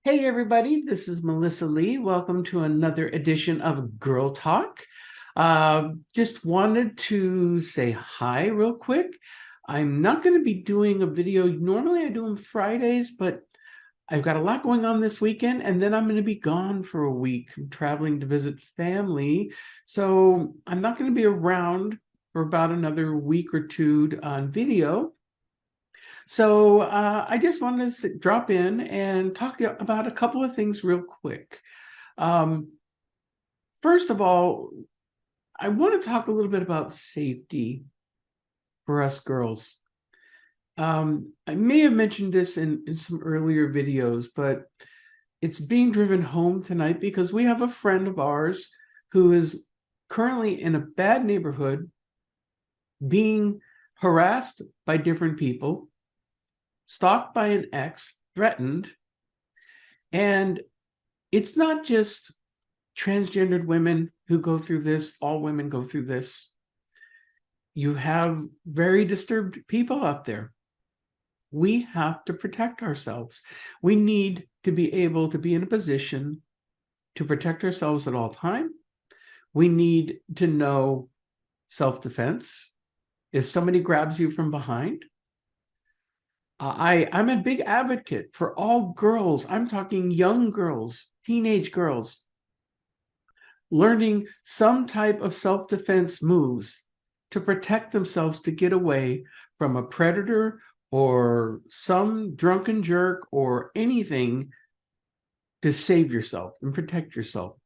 Hey everybody, this is Milissa Lee. Welcome to another edition of Girl Talk. Just wanted to say hi real quick. I'm not going to be doing a video. Normally I do them Fridays, but I've got a lot going on this weekend, and then I'm going to be gone for a week. I'm traveling to visit family. So I'm not going to be around for about another week or two on video. So I just wanted to drop in and talk about a couple of things real quick. Um, First of all, I want to talk a little bit about safety for us girls. I may have mentioned this in some earlier videos, but it's being driven home tonight because we have a friend of ours who is currently in a bad neighborhood being harassed by different people, stalked by an ex, threatened. And it's not just transgendered women who go through this, all women go through this. You have very disturbed people out there. We have to protect ourselves. We need to be able to be in a position to protect ourselves at all time. We need to know self-defense. If somebody grabs you from behind, I'm a big advocate for all girls. I'm talking young girls, teenage girls, learning some type of self-defense moves to protect themselves, to get away from a predator or some drunken jerk or anything, to save yourself and protect yourself.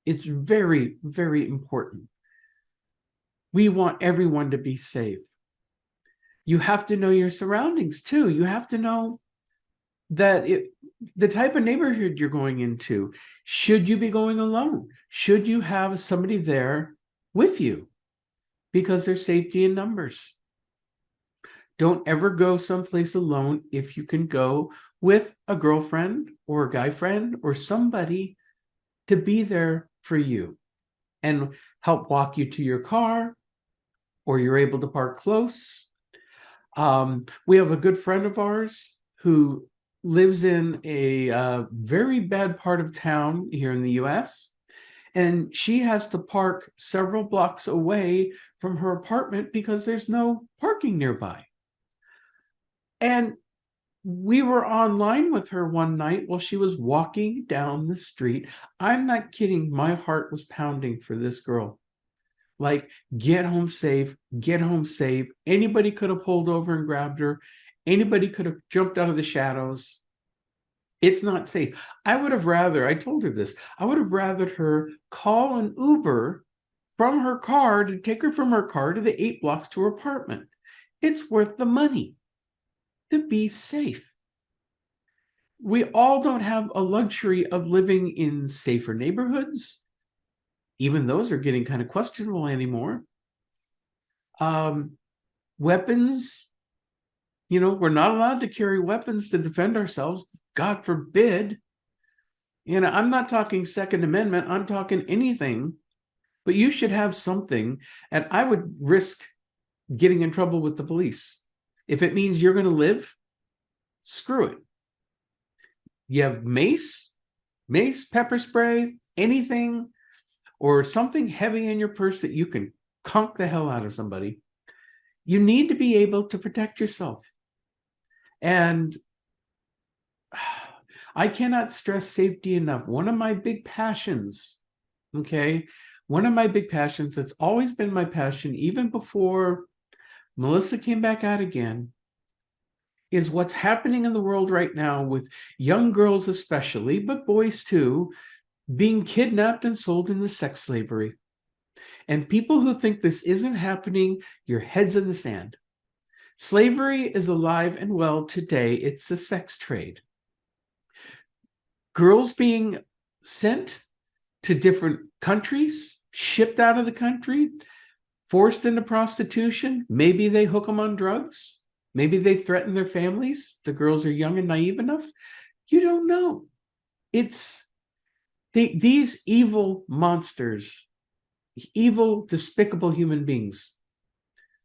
It's very, very important. We want everyone to be safe. You have to know your surroundings too. You have to know that the type of neighborhood you're going into. Should you be going alone? Should you have somebody there with you? Because there's safety in numbers. Don't ever go someplace alone if you can go with a girlfriend or a guy friend or somebody to be there for you and help walk you to your car, or you're able to park close. We have a good friend of ours who lives in a very bad part of town here in the US, and she has to park several blocks away from her apartment because there's no parking nearby. And we were online with her one night while she was walking down the street. I'm not kidding. My heart was pounding for this girl. Like, get home safe, get home safe. Anybody could have pulled over and grabbed her. Anybody could have jumped out of the shadows. It's not safe. I told her this, I would have rather her call an Uber from her car to take her from her car to the 8 blocks to her apartment. It's worth the money to be safe. We all don't have a luxury of living in safer neighborhoods. Even those are getting kind of questionable anymore. Weapons, we're not allowed to carry weapons to defend ourselves. God forbid. I'm not talking Second Amendment. I'm talking anything, but you should have something. And I would risk getting in trouble with the police. If it means you're going to live, screw it. You have mace, pepper spray, anything, or something heavy in your purse that you can conk the hell out of somebody. You need to be able to protect yourself. And I cannot stress safety enough. One of my big passions, that's always been my passion, even before Milissa came back out again, is what's happening in the world right now with young girls especially, but boys too, being kidnapped and sold into sex slavery. And people who think this isn't happening, your head's in the sand. Slavery is alive and well today. It's the sex trade. Girls being sent to different countries, shipped out of the country, forced into prostitution. Maybe they hook them on drugs. Maybe they threaten their families. The girls are young and naive enough. You don't know. It's these evil monsters, evil, despicable human beings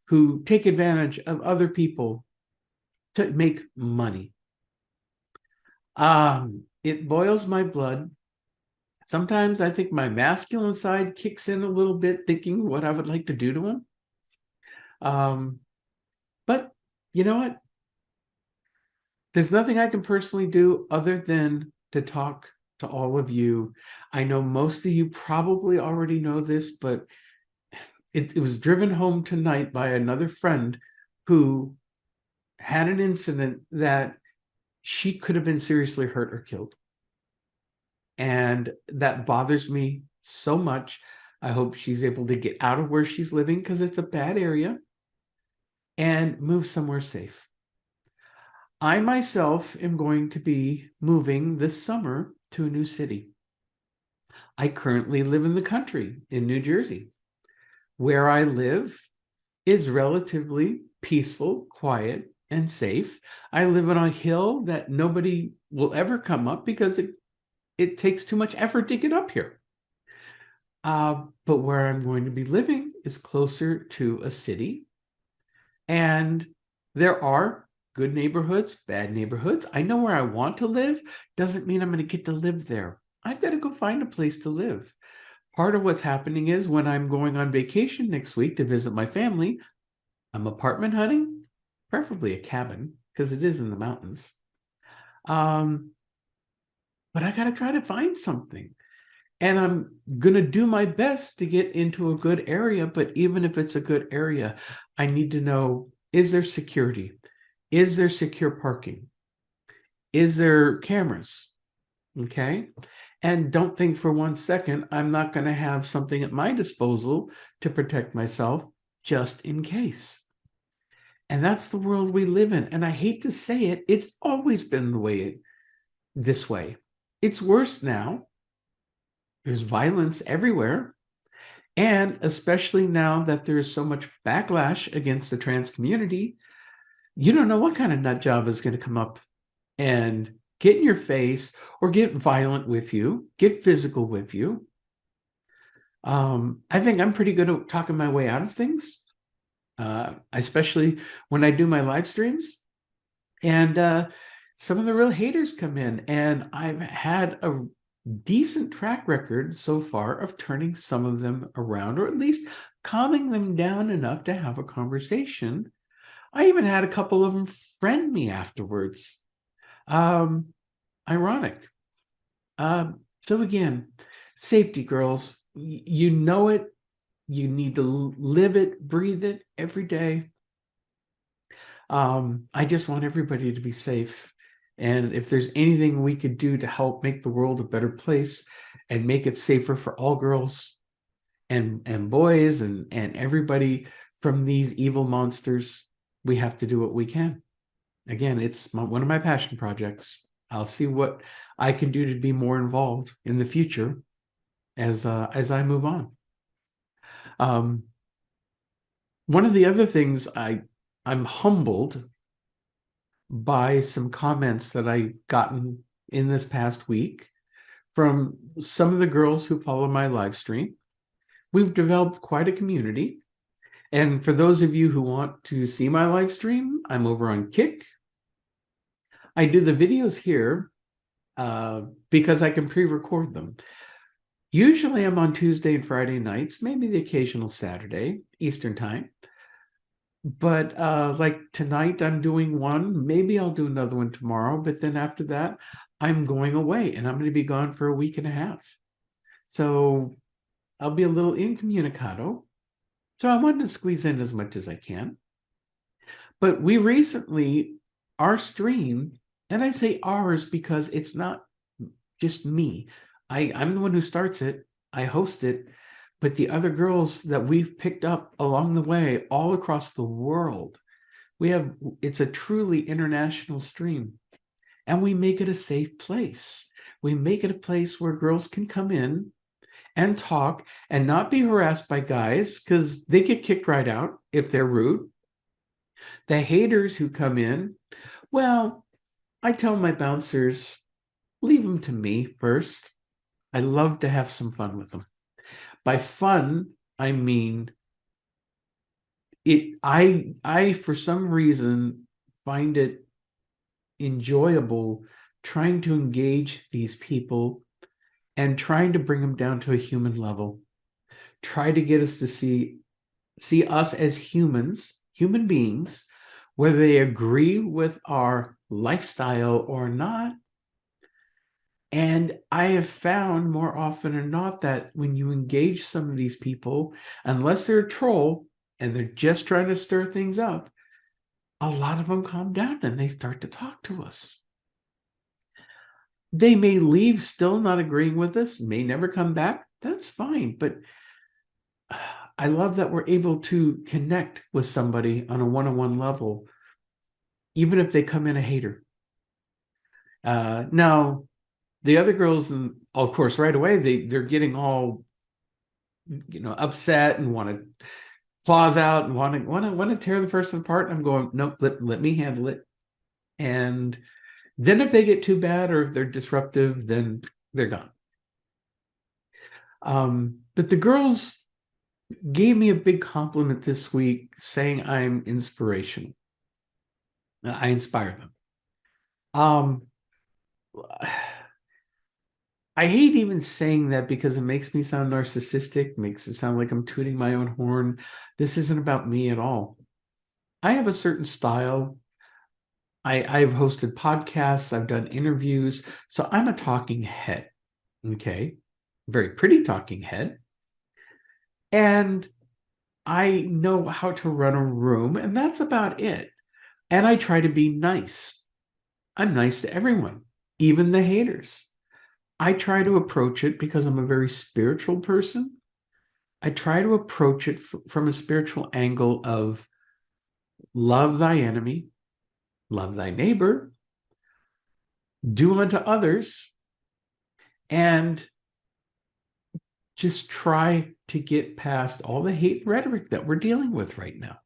who take advantage of other people to make money. it boils my blood. Sometimes I think my masculine side kicks in a little bit, thinking what I would like to do to him. But you know what? There's nothing I can personally do other than to talk to all of you. I know most of you probably already know this, but it was driven home tonight by another friend who had an incident that she could have been seriously hurt or killed. And that bothers me so much. I hope she's able to get out of where she's living because it's a bad area and move somewhere safe. I myself am going to be moving this summer to a new city. I currently live in the country in New Jersey. Where I live is relatively peaceful, quiet, and safe. I live on a hill that nobody will ever come up because it takes too much effort to get up here. But where I'm going to be living is closer to a city. And there are good neighborhoods, bad neighborhoods. I know where I want to live. Doesn't mean I'm going to get to live there. I've got to go find a place to live. Part of what's happening is when I'm going on vacation next week to visit my family, I'm apartment hunting, preferably a cabin, because it is in the mountains. But I got to try to find something. And I'm going to do my best to get into a good area. But even if it's a good area, I need to know, is there security? Is there secure parking? Is there cameras? Okay. And don't think for 1 second, I'm not going to have something at my disposal to protect myself just in case. And that's the world we live in. And I hate to say it, it's always been this way. It's worse now. There's violence everywhere. And especially now that there's so much backlash against the trans community, you don't know what kind of nut job is going to come up and get in your face or get violent with you, get physical with you. I think I'm pretty good at talking my way out of things, especially when I do my live streams. And some of the real haters come in, and I've had a decent track record so far of turning some of them around, or at least calming them down enough to have a conversation. I even had a couple of them friend me afterwards. Ironic. So again, safety, girls, you know it. You need to live it, breathe it every day. I just want everybody to be safe. And if there's anything we could do to help make the world a better place and make it safer for all girls and boys and everybody from these evil monsters, we have to do what we can. Again, it's one of my passion projects. I'll see what I can do to be more involved in the future as I move on. One of the other things I'm humbled by some comments that I gotten in this past week from some of the girls who follow my live stream. We've developed quite a community. And for those of you who want to see my live stream, I'm over on Kick. I do the videos here because I can pre-record them. Usually I'm on Tuesday and Friday nights, maybe the occasional Saturday, Eastern time. But like tonight, I'm doing one. Maybe I'll do another one tomorrow. But then after that, I'm going away and I'm going to be gone for a week and a half. So I'll be a little incommunicado. So I wanted to squeeze in as much as I can. But we recently, our stream, and I say ours because it's not just me. I'm the one who starts it. I host it. But the other girls that we've picked up along the way, all across the world, it's a truly international stream. And we make it a safe place. We make it a place where girls can come in and talk and not be harassed by guys because they get kicked right out if they're rude. The haters who come in, well, I tell my bouncers, leave them to me first. I love to have some fun with them. By fun, I mean it. I for some reason find it enjoyable trying to engage these people and trying to bring them down to a human level. Try to get us to see us as humans, human beings, whether they agree with our lifestyle or not. And I have found more often than not that when you engage some of these people, unless they're a troll and they're just trying to stir things up, a lot of them calm down and they start to talk to us. They may leave still not agreeing with us, may never come back. That's fine. But I love that we're able to connect with somebody on a one-on-one level, even if they come in a hater. Now, the other girls, and of course, right away, they're getting all, upset and want to claws out and want to tear the person apart. I'm going, nope, let me handle it. And then if they get too bad or if they're disruptive, then they're gone. But the girls gave me a big compliment this week saying I'm inspirational. I inspire them. I hate even saying that because it makes me sound narcissistic, makes it sound like I'm tooting my own horn. This isn't about me at all. I have a certain style. I've hosted podcasts, I've done interviews, so I'm a talking head. Okay. Very pretty talking head. And I know how to run a room, and that's about it. And I try to be nice. I'm nice to everyone, even the haters. I try to approach it because I'm a very spiritual person. I try to approach it from a spiritual angle of love thy enemy, love thy neighbor, do unto others, and just try to get past all the hate rhetoric that we're dealing with right now.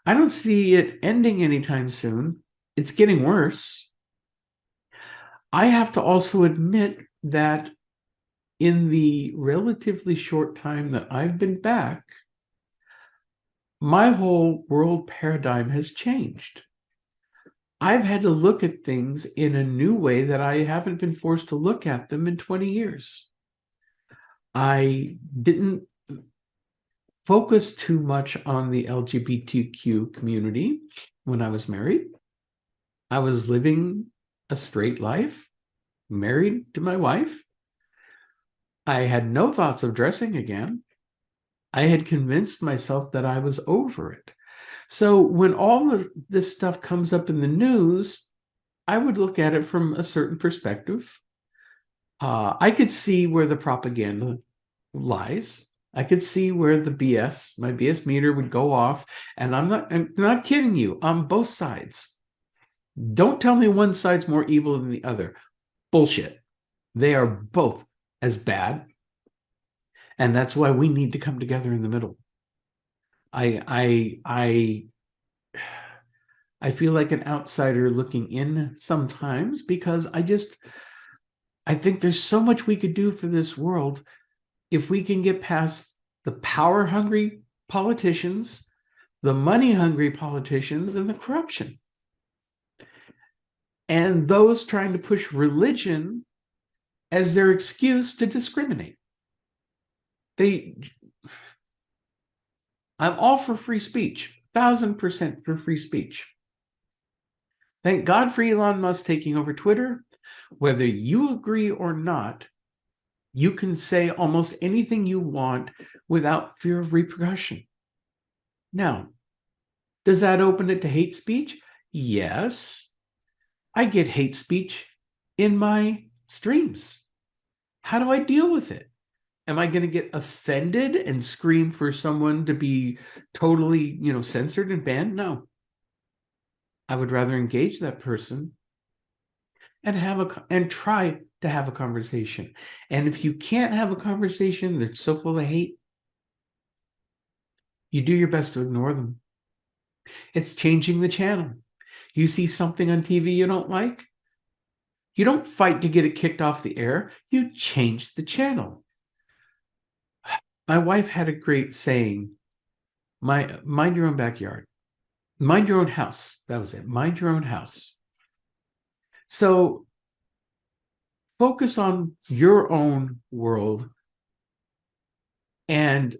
I don't see it ending anytime soon. It's getting worse. I have to also admit that in the relatively short time that I've been back, my whole world paradigm has changed. I've had to look at things in a new way that I haven't been forced to look at them in 20 years. I didn't focus too much on the LGBTQ community when I was married. I was living a straight life, married to my wife. I had no thoughts of dressing again. I had convinced myself that I was over it. So when all of this stuff comes up in the news, I would look at it from a certain perspective. I could see where the propaganda lies. I could see where my BS meter would go off. And I'm not kidding you, on both sides. Don't tell me one side's more evil than the other. Bullshit. They are both as bad. And that's why we need to come together in the middle. I feel like an outsider looking in sometimes because I think there's so much we could do for this world if we can get past the power-hungry politicians, the money-hungry politicians, and the corruption. And those trying to push religion as their excuse to discriminate. I'm all for free speech, 1,000% for free speech. Thank God for Elon Musk taking over Twitter. Whether you agree or not, you can say almost anything you want without fear of repercussion. Now, does that open it to hate speech? Yes. I get hate speech in my streams. How do I deal with it? Am I going to get offended and scream for someone to be totally, censored and banned? No. I would rather engage that person and try to have a conversation. And if you can't have a conversation that's so full of hate, you do your best to ignore them. It's changing the channel. You see something on TV you don't like, you don't fight to get it kicked off the air. You change the channel. My wife had a great saying, mind your own backyard. Mind your own house. That was it. Mind your own house. So focus on your own world and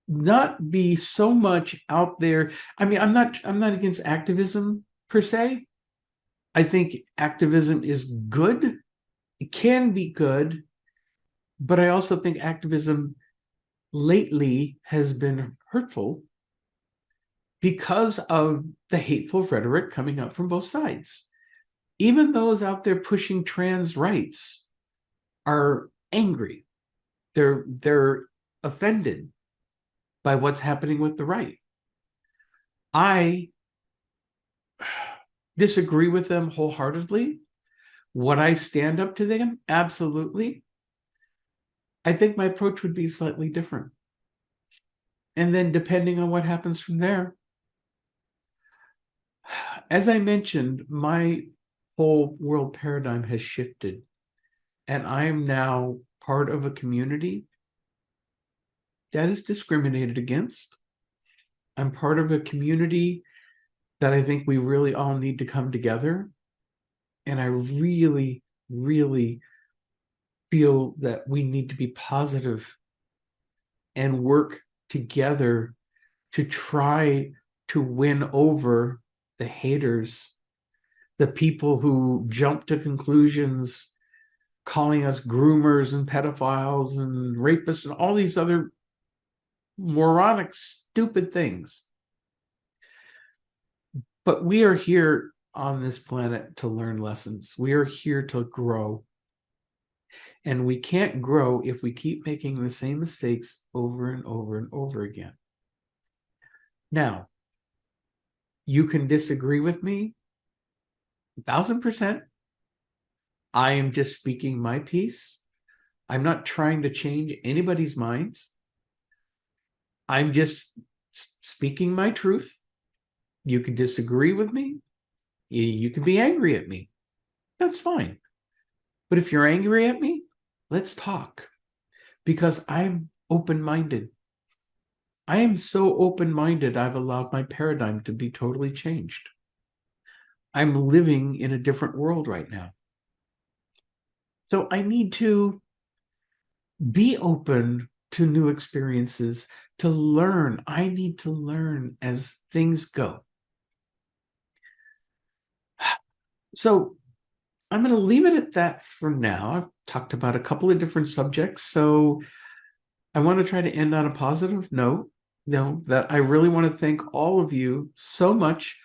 not be so much out there. I mean, I'm not against activism per se. I think activism is good. It can be good, but I also think activism lately has been hurtful because of the hateful rhetoric coming up from both sides. Even those out there pushing trans rights are angry. They're offended by what's happening with the right. I disagree with them wholeheartedly. Would I stand up to them? Absolutely. I think my approach would be slightly different. And then depending on what happens from there, as I mentioned, my whole world paradigm has shifted. And I am now part of a community that is discriminated against. I'm part of a community that I think we really all need to come together. And I really, really feel that we need to be positive and work together to try to win over the haters, the people who jump to conclusions, calling us groomers and pedophiles and rapists and all these other moronic, stupid things. But we are here on this planet to learn lessons. We are here to grow. And we can't grow if we keep making the same mistakes over and over and over again. Now, you can disagree with me 1,000%. I am just speaking my piece. I'm not trying to change anybody's minds. I'm just speaking my truth. You can disagree with me. You can be angry at me. That's fine. But if you're angry at me, let's talk, because I'm open-minded. I am so open-minded, I've allowed my paradigm to be totally changed. I'm living in a different world right now. So I need to be open to new experiences, to learn. I need to learn as things go. So I'm going to leave it at that for now. I've talked about a couple of different subjects, so I want to try to end on a positive note. That I really want to thank all of you so much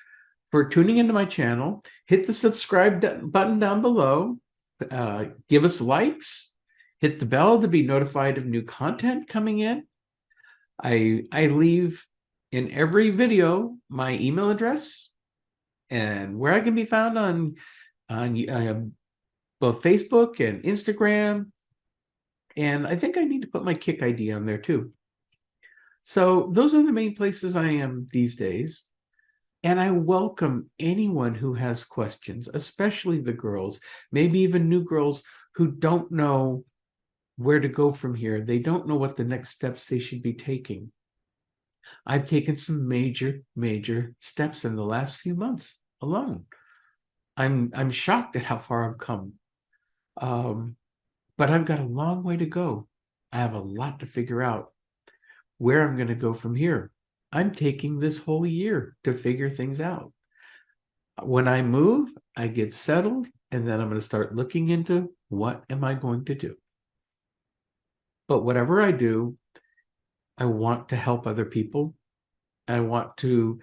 for tuning into my channel. Hit the subscribe button down below. Give us likes. Hit the bell to be notified of new content coming in. I leave in every video my email address and where I can be found on both Facebook and Instagram. And I think I need to put my Kick ID on there too. So those are the main places I am these days. And I welcome anyone who has questions, especially the girls, maybe even new girls who don't know where to go from here. They don't know what the next steps they should be taking. I've taken some major, major steps in the last few months alone. I'm shocked at how far I've come. But I've got a long way to go. I have a lot to figure out where I'm going to go from here. I'm taking this whole year to figure things out. When I move, I get settled, and then I'm going to start looking into what am I going to do. But whatever I do, I want to help other people. I want to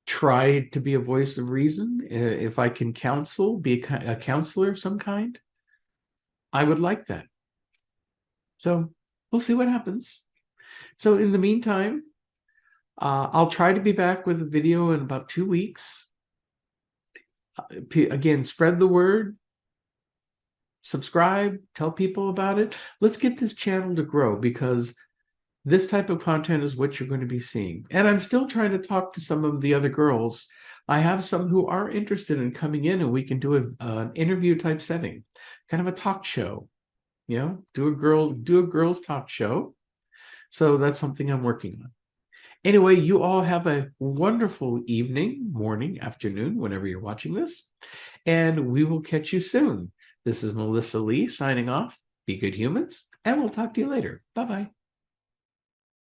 try to be a voice of reason. If I can counsel, be a counselor of some kind, I would like that. So we'll see what happens. So in the meantime, I'll try to be back with a video in about 2 weeks. Again, spread the word, subscribe, tell people about it. Let's get this channel to grow, because this type of content is what you're going to be seeing. And I'm still trying to talk to some of the other girls. I have some who are interested in coming in, and we can do an interview type setting, kind of a talk show, do a girls talk show. So that's something I'm working on. Anyway, you all have a wonderful evening, morning, afternoon, whenever you're watching this, and we will catch you soon. This is Milissa Lee signing off. Be good humans, and we'll talk to you later. Bye-bye.